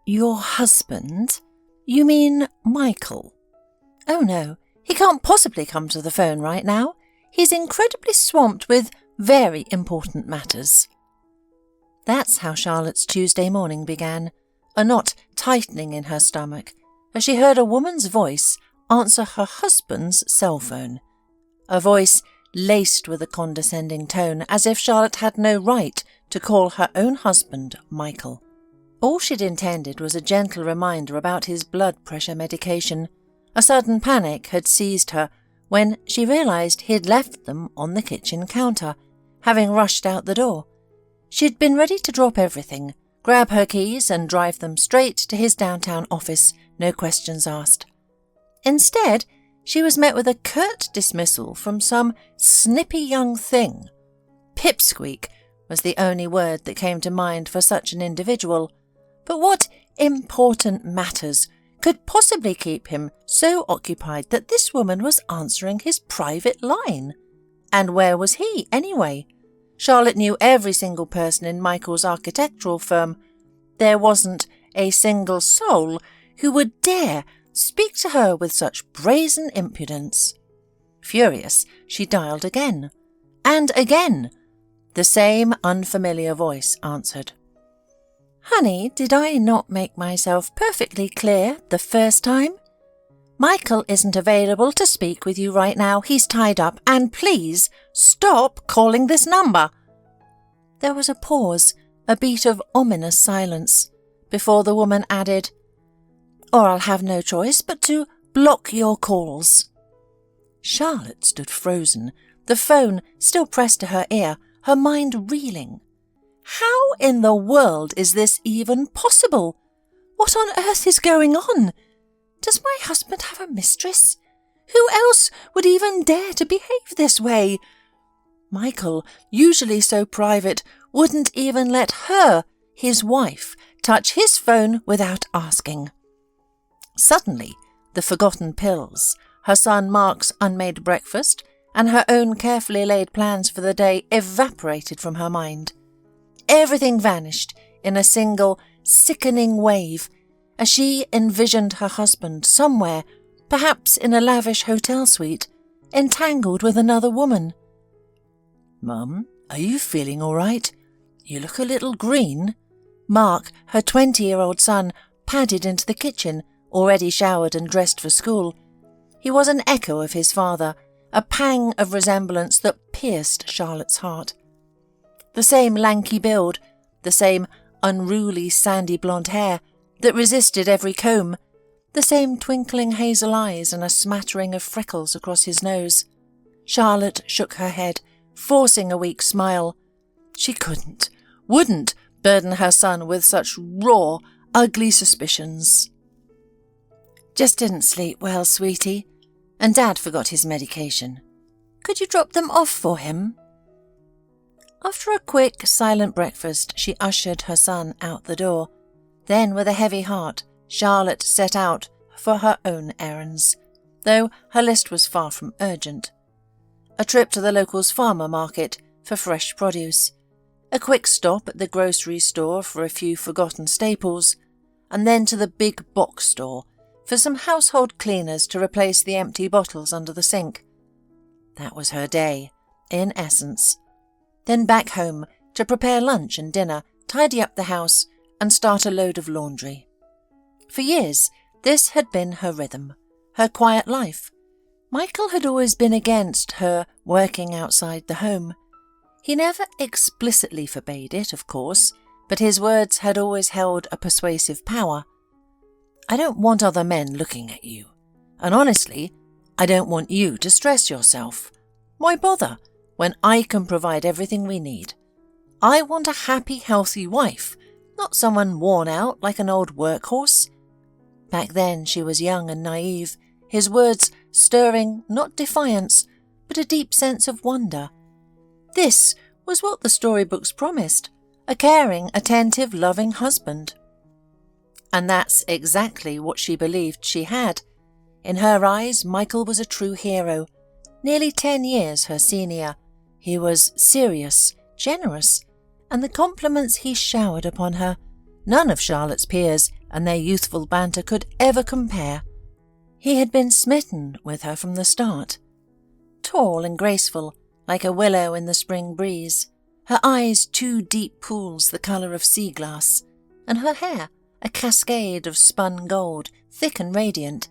Your husband? You mean Michael? Oh no, he can't possibly come to the phone right now. He's incredibly swamped with very important matters. That's how Charlotte's Tuesday morning began, a knot tightening in her stomach as she heard a woman's voice answer her husband's cell phone. A voice laced with a condescending tone, as if Charlotte had no right to call her own husband Michael. All she'd intended was a gentle reminder about his blood pressure medication. A sudden panic had seized her when she realised he'd left them on the kitchen counter, having rushed out the door. She'd been ready to drop everything, grab her keys and drive them straight to his downtown office, no questions asked. Instead, she was met with a curt dismissal from some snippy young thing. Pipsqueak was the only word that came to mind for such an individual. But what important matters could possibly keep him so occupied that this woman was answering his private line? And where was he, anyway? Charlotte knew every single person in Michael's architectural firm. There wasn't a single soul who would dare speak to her with such brazen impudence. Furious, she dialed again. And again. The same unfamiliar voice answered. Honey, did I not make myself perfectly clear the first time? Michael isn't available to speak with you right now. He's tied up, and please stop calling this number. There was a pause, a beat of ominous silence, before the woman added, Or I'll have no choice but to block your calls. Charlotte stood frozen, the phone still pressed to her ear, her mind reeling. How in the world is this even possible? What on earth is going on? Does my husband have a mistress? Who else would even dare to behave this way? Michael, usually so private, wouldn't even let her, his wife, touch his phone without asking. Suddenly, the forgotten pills, her son Mark's unmade breakfast, and her own carefully laid plans for the day evaporated from her mind. Everything vanished in a single, sickening wave as she envisioned her husband somewhere, perhaps in a lavish hotel suite, entangled with another woman. Mum, are you feeling all right? You look a little green. Mark, her 20-year-old son, padded into the kitchen, already showered and dressed for school. He was an echo of his father, a pang of resemblance that pierced Charlotte's heart. The same lanky build, the same unruly sandy blonde hair that resisted every comb, the same twinkling hazel eyes and a smattering of freckles across his nose. Charlotte shook her head, forcing a weak smile. She wouldn't burden her son with such raw, ugly suspicions. Just didn't sleep well, sweetie, and Dad forgot his medication. Could you drop them off for him? After a quick, silent breakfast, she ushered her son out the door. Then, with a heavy heart, Charlotte set out for her own errands, though her list was far from urgent. A trip to the local's farmer market for fresh produce, a quick stop at the grocery store for a few forgotten staples, and then to the big box store for some household cleaners to replace the empty bottles under the sink. That was her day, in essence. Then back home to prepare lunch and dinner, tidy up the house, and start a load of laundry. For years, this had been her rhythm, her quiet life. Michael had always been against her working outside the home. He never explicitly forbade it, of course, but his words had always held a persuasive power. I don't want other men looking at you. And honestly, I don't want you to stress yourself. Why bother when I can provide everything we need? I want a happy, healthy wife, not someone worn out like an old workhorse. Back then she was young and naive, his words stirring not defiance, but a deep sense of wonder. This was what the storybooks promised, a caring, attentive, loving husband. And that's exactly what she believed she had. In her eyes, Michael was a true hero, nearly 10 years her senior. He was serious, generous, and the compliments he showered upon her, None of Charlotte's peers and their youthful banter could ever compare. He had been smitten with her from the start. Tall and graceful, like a willow in the spring breeze, her eyes 2 deep pools the colour of sea glass, and her hair a cascade of spun gold, thick and radiant.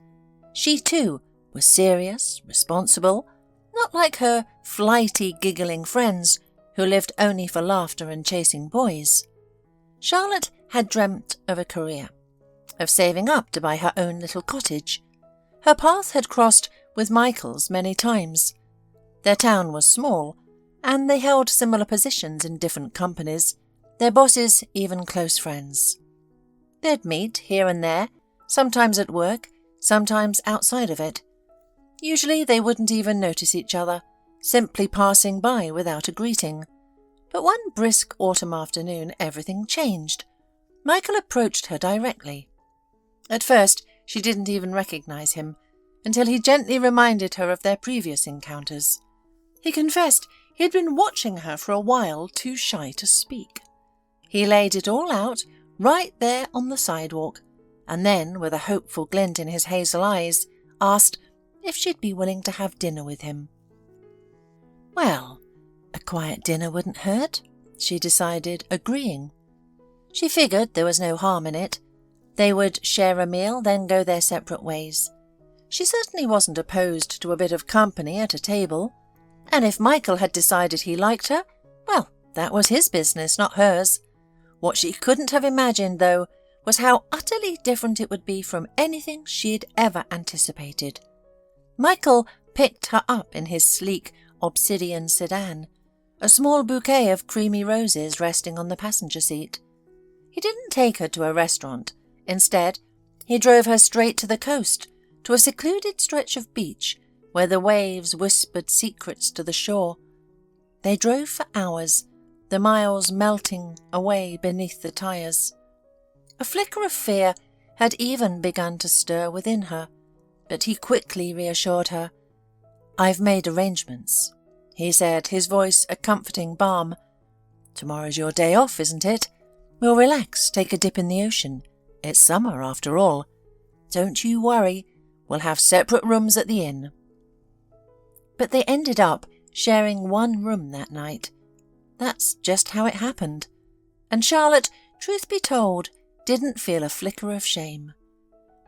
She too was serious, responsible, not like her flighty, giggling friends who lived only for laughter and chasing boys. Charlotte had dreamt of a career, of saving up to buy her own little cottage. Her path had crossed with Michael's many times. Their town was small, and they held similar positions in different companies, their bosses even close friends. They'd meet here and there, sometimes at work, sometimes outside of it. Usually they wouldn't even notice each other, simply passing by without a greeting. But one brisk autumn afternoon everything changed. Michael approached her directly. At first she didn't even recognize him, until he gently reminded her of their previous encounters. He confessed he had been watching her for a while, too shy to speak. He laid it all out right there on the sidewalk, and then, with a hopeful glint in his hazel eyes, asked if she'd be willing to have dinner with him. Well, a quiet dinner wouldn't hurt, she decided, agreeing. She figured there was no harm in it. They would share a meal, then go their separate ways. She certainly wasn't opposed to a bit of company at a table, and if Michael had decided he liked her, well, that was his business, not hers. What she couldn't have imagined, though, was how utterly different it would be from anything she'd ever anticipated. Michael picked her up in his sleek obsidian sedan, a small bouquet of creamy roses resting on the passenger seat. He didn't take her to a restaurant. Instead, he drove her straight to the coast, to a secluded stretch of beach where the waves whispered secrets to the shore. They drove for hours, the miles melting away beneath the tyres. A flicker of fear had even begun to stir within her, but he quickly reassured her. "I've made arrangements," he said, his voice a comforting balm. "Tomorrow's your day off, isn't it? We'll relax, take a dip in the ocean. It's summer, after all. Don't you worry, we'll have separate rooms at the inn." But they ended up sharing one room that night. That's just how it happened. And Charlotte, truth be told, didn't feel a flicker of shame.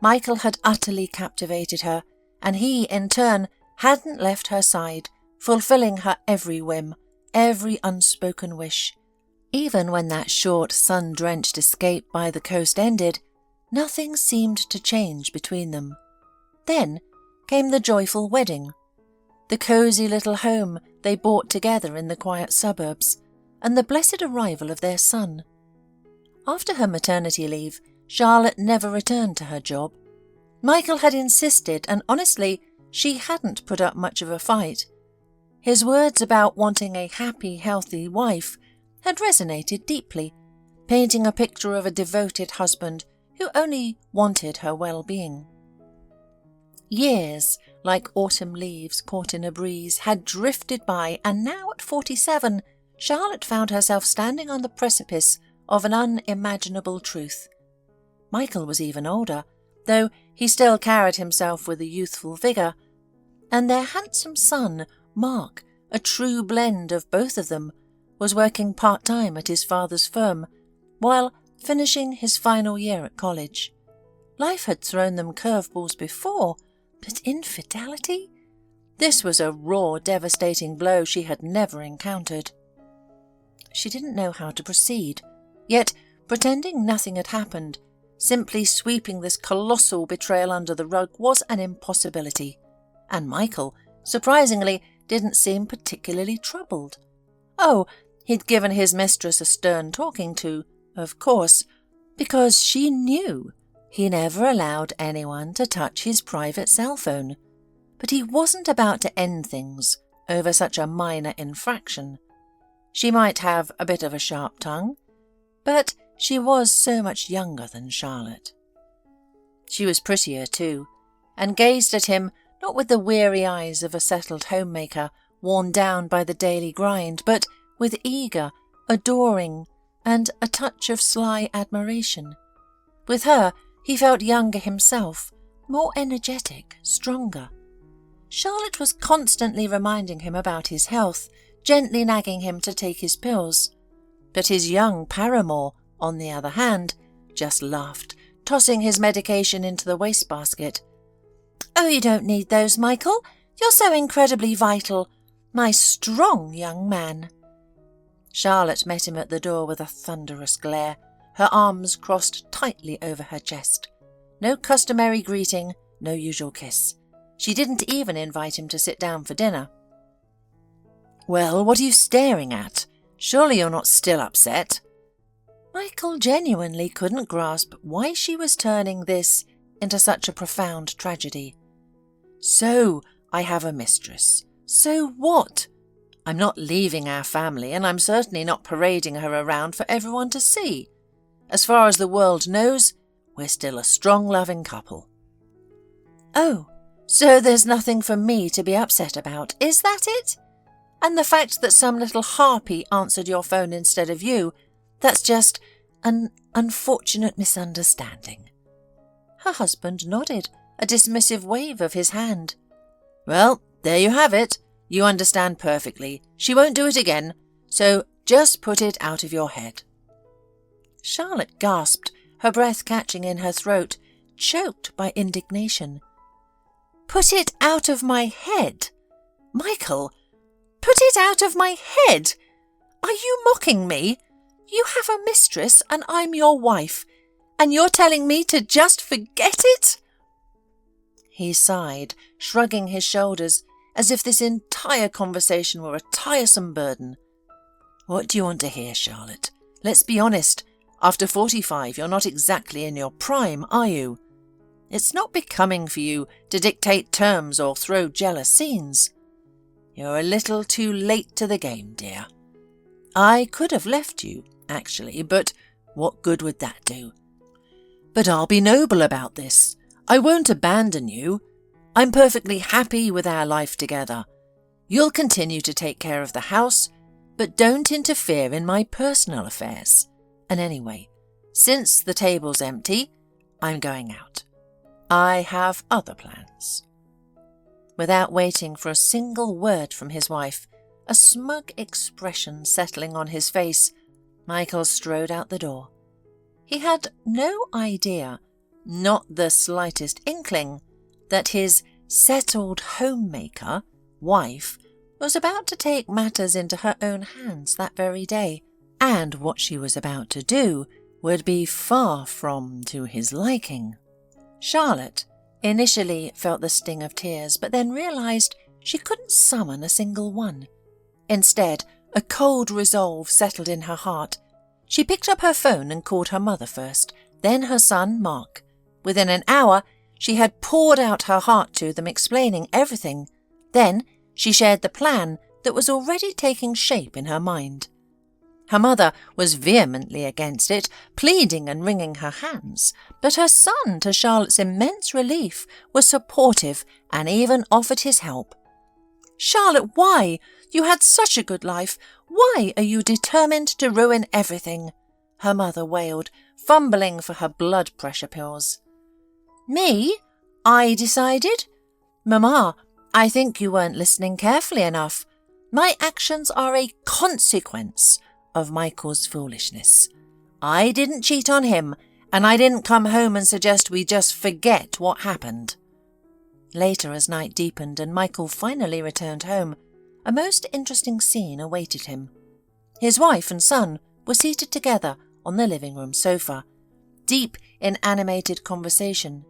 Michael had utterly captivated her, and he, in turn, hadn't left her side, fulfilling her every whim, every unspoken wish. Even when that short, sun-drenched escape by the coast ended, nothing seemed to change between them. Then came the joyful wedding, the cosy little home they bought together in the quiet suburbs, and the blessed arrival of their son. After her maternity leave, Charlotte never returned to her job. Michael had insisted, and honestly, she hadn't put up much of a fight. His words about wanting a happy, healthy wife had resonated deeply, painting a picture of a devoted husband who only wanted her well-being. Years, like autumn leaves caught in a breeze, had drifted by, and now at 47, Charlotte found herself standing on the precipice of an unimaginable truth. Michael was even older, though he still carried himself with a youthful vigour, and their handsome son, Mark, a true blend of both of them, was working part-time at his father's firm, while finishing his final year at college. Life had thrown them curveballs before, but infidelity? This was a raw, devastating blow she had never encountered. She didn't know how to proceed, yet, pretending nothing had happened, simply sweeping this colossal betrayal under the rug was an impossibility, and Michael, surprisingly, didn't seem particularly troubled. Oh, he'd given his mistress a stern talking to, of course, because she knew he never allowed anyone to touch his private cell phone. But he wasn't about to end things over such a minor infraction. She might have a bit of a sharp tongue, but she was so much younger than Charlotte. She was prettier too, and gazed at him not with the weary eyes of a settled homemaker worn down by the daily grind, but with eager, adoring, and a touch of sly admiration. With her, he felt younger himself, more energetic, stronger. Charlotte was constantly reminding him about his health, gently nagging him to take his pills. But his young paramour, on the other hand, just laughed, tossing his medication into the wastebasket. "Oh, you don't need those, Michael. You're so incredibly vital. My strong young man." Charlotte met him at the door with a thunderous glare, her arms crossed tightly over her chest. No customary greeting, no usual kiss. She didn't even invite him to sit down for dinner. "Well, what are you staring at? Surely you're not still upset?" Michael genuinely couldn't grasp why she was turning this into such a profound tragedy. "So, I have a mistress. So what? I'm not leaving our family, and I'm certainly not parading her around for everyone to see. As far as the world knows, we're still a strong, loving couple." "Oh, so there's nothing for me to be upset about, is that it? And the fact that some little harpy answered your phone instead of you, that's just an unfortunate misunderstanding." Her husband nodded, a dismissive wave of his hand. "Well, there you have it. You understand perfectly. She won't do it again, so just put it out of your head." Charlotte gasped, her breath catching in her throat, choked by indignation. "Put it out of my head? Michael, put it out of my head? Are you mocking me? You have a mistress and I'm your wife, and you're telling me to just forget it?" He sighed, shrugging his shoulders, as if this entire conversation were a tiresome burden. "What do you want to hear, Charlotte? Let's be honest. After 45, you're not exactly in your prime, are you? It's not becoming for you to dictate terms or throw jealous scenes. You're a little too late to the game, dear. I could have left you, actually, but what good would that do? But I'll be noble about this. I won't abandon you. I'm perfectly happy with our life together. You'll continue to take care of the house, but don't interfere in my personal affairs. And anyway, since the table's empty, I'm going out. I have other plans." Without waiting for a single word from his wife, a smug expression settling on his face, Michael strode out the door. He had no idea, not the slightest inkling, that his settled homemaker, wife, was about to take matters into her own hands that very day, and what she was about to do would be far from to his liking. Charlotte initially felt the sting of tears, but then realized she couldn't summon a single one. Instead, a cold resolve settled in her heart. She picked up her phone and called her mother first, then her son, Mark. Within an hour, she had poured out her heart to them, explaining everything. Then she shared the plan that was already taking shape in her mind. Her mother was vehemently against it, pleading and wringing her hands, but her son, to Charlotte's immense relief, was supportive and even offered his help. "Charlotte, why? You had such a good life. Why are you determined to ruin everything?" her mother wailed, fumbling for her blood pressure pills. "Me? I decided? Mamma, I think you weren't listening carefully enough. My actions are a consequence of Michael's foolishness. I didn't cheat on him, and I didn't come home and suggest we just forget what happened." Later, as night deepened and Michael finally returned home, a most interesting scene awaited him. His wife and son were seated together on the living room sofa, deep in animated conversation.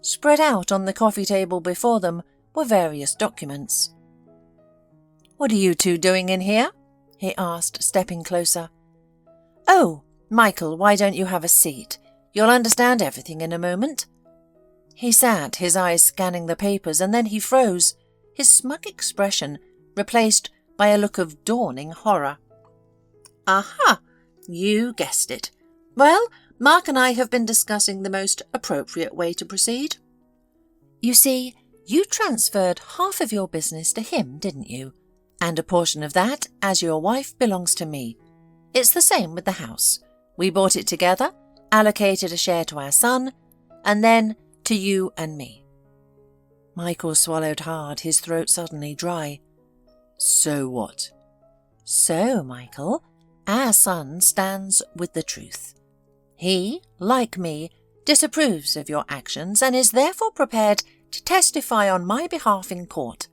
Spread out on the coffee table before them were various documents. "What are you two doing in here?" he asked, stepping closer. "Oh, Michael, why don't you have a seat? You'll understand everything in a moment." He sat, his eyes scanning the papers, and then he froze, his smug expression replaced by a look of dawning horror. "Aha! You guessed it. Well, Mark and I have been discussing the most appropriate way to proceed. You see, you transferred half of your business to him, didn't you? And a portion of that, as your wife, belongs to me. It's the same with the house. We bought it together, allocated a share to our son, and then to you and me." Michael swallowed hard, his throat suddenly dry. "So what?" "So, Michael, our son stands with the truth. He, like me, disapproves of your actions and is therefore prepared to testify on my behalf in court.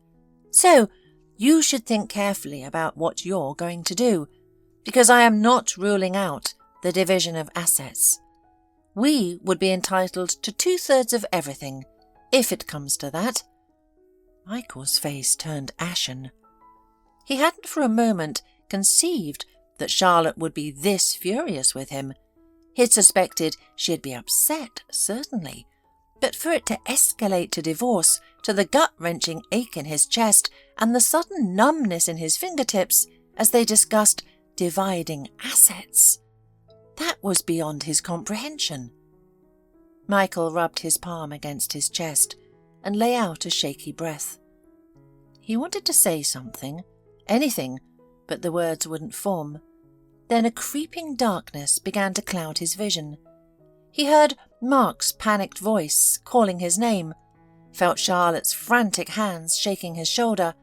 So, you should think carefully about what you're going to do, because I am not ruling out the division of assets. We would be entitled to 2/3 of everything, if it comes to that." Michael's face turned ashen. He hadn't for a moment conceived that Charlotte would be this furious with him. He'd suspected she'd be upset, certainly, but for it to escalate to divorce, to the gut-wrenching ache in his chest and the sudden numbness in his fingertips as they discussed dividing assets, that was beyond his comprehension. Michael rubbed his palm against his chest and lay out a shaky breath. He wanted to say something, anything, but the words wouldn't form. Then a creeping darkness began to cloud his vision. He heard Mark's panicked voice calling his name, felt Charlotte's frantic hands shaking his shoulder,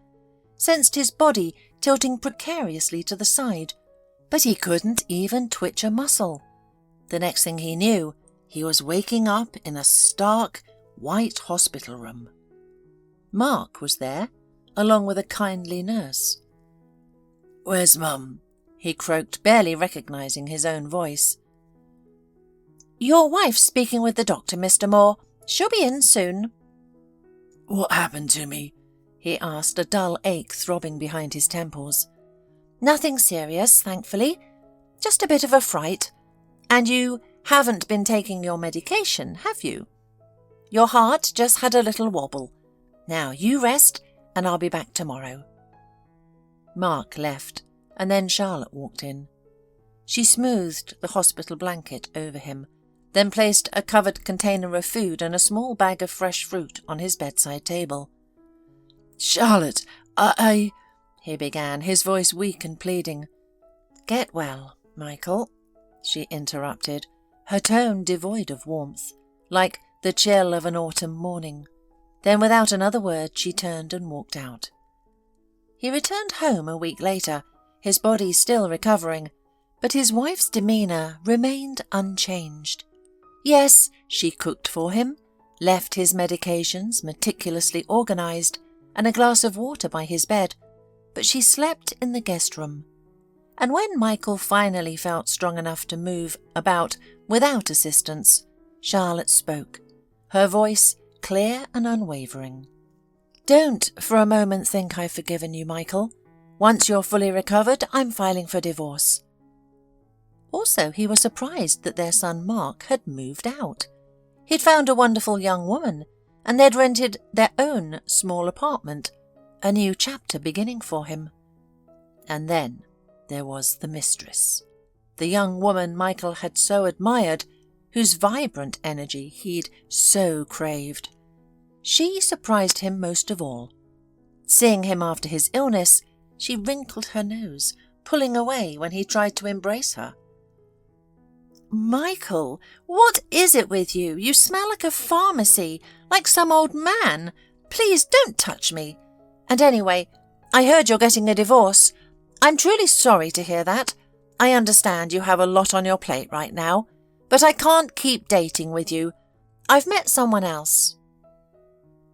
sensed his body tilting precariously to the side, but he couldn't even twitch a muscle. The next thing he knew, he was waking up in a stark, white hospital room. Mark was there, along with a kindly nurse. "Where's Mum?" he croaked, barely recognizing his own voice. "Your wife's speaking with the doctor, Mr. Moore. She'll be in soon." "What happened to me?" he asked, a dull ache throbbing behind his temples. "Nothing serious, thankfully. Just a bit of a fright. And you haven't been taking your medication, have you? Your heart just had a little wobble. Now you rest, and I'll be back tomorrow." Mark left, and then Charlotte walked in. She smoothed the hospital blanket over him, then placed a covered container of food and a small bag of fresh fruit on his bedside table. "Charlotte, I he began, his voice weak and pleading. "Get well, Michael," she interrupted, her tone devoid of warmth, like the chill of an autumn morning. Then without another word she turned and walked out. He returned home a week later, his body still recovering, but his wife's demeanour remained unchanged. Yes, she cooked for him, left his medications meticulously organised and a glass of water by his bed, but she slept in the guest room. And when Michael finally felt strong enough to move about without assistance, Charlotte spoke, her voice clear and unwavering. "Don't for a moment think I've forgiven you, Michael. Once you're fully recovered, I'm filing for divorce." Also, he was surprised that their son Mark had moved out. He'd found a wonderful young woman, and they'd rented their own small apartment, a new chapter beginning for him. And then there was the mistress, the young woman Michael had so admired, whose vibrant energy he'd so craved. She surprised him most of all. Seeing him after his illness, she wrinkled her nose, pulling away when he tried to embrace her. "Michael, what is it with you? You smell like a pharmacy, like some old man. Please don't touch me. And anyway, I heard you're getting a divorce. I'm truly sorry to hear that. I understand you have a lot on your plate right now, but I can't keep dating with you. I've met someone else."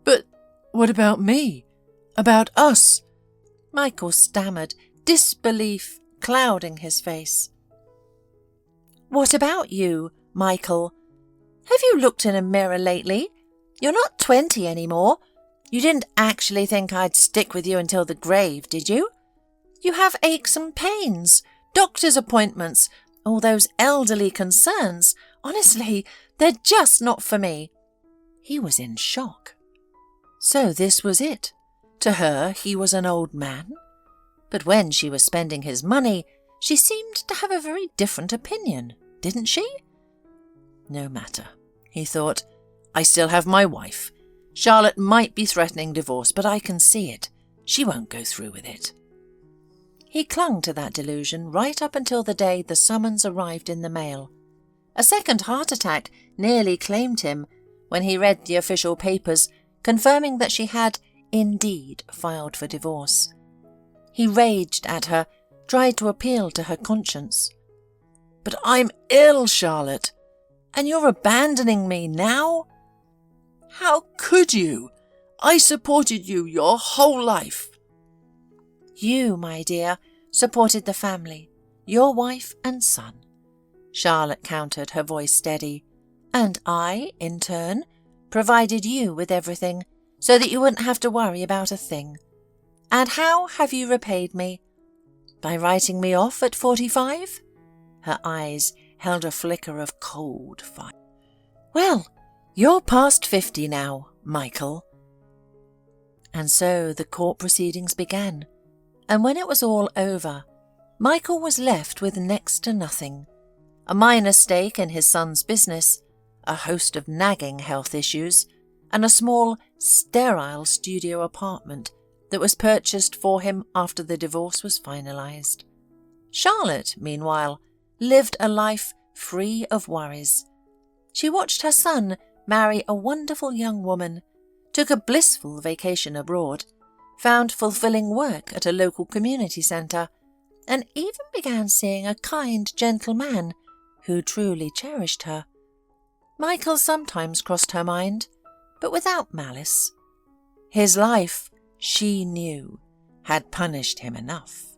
"But what about me? About us?" Michael stammered, disbelief clouding his face. "What about you, Michael? Have you looked in a mirror lately? You're not 20 anymore. You didn't actually think I'd stick with you until the grave, did you? You have aches and pains, doctor's appointments, all those elderly concerns. Honestly, they're just not for me." He was in shock. So this was it. To her, he was an old man. But when she was spending his money, she seemed to have a very different opinion, didn't she? No matter, he thought. I still have my wife. Charlotte might be threatening divorce, but I can see it. She won't go through with it. He clung to that delusion right up until the day the summons arrived in the mail. A second heart attack nearly claimed him when he read the official papers confirming that she had indeed filed for divorce. He raged at her, tried to appeal to her conscience. "But I'm ill, Charlotte, and you're abandoning me now? How could you? I supported you your whole life." "You, my dear, supported the family, your wife and son," Charlotte countered, her voice steady. "And I, in turn, provided you with everything so that you wouldn't have to worry about a thing. And how have you repaid me? By writing me off at 45? Her eyes held a flicker of cold fire. "Well, you're past 50 now, Michael." And so the court proceedings began, and when it was all over, Michael was left with next to nothing. A minor stake in his son's business, a host of nagging health issues, and a small, sterile studio apartment that was purchased for him after the divorce was finalised. Charlotte, meanwhile, lived a life free of worries. She watched her son marry a wonderful young woman, took a blissful vacation abroad, found fulfilling work at a local community centre, and even began seeing a kind, gentle man who truly cherished her. Michael sometimes crossed her mind, but without malice. His life, she knew, had punished him enough.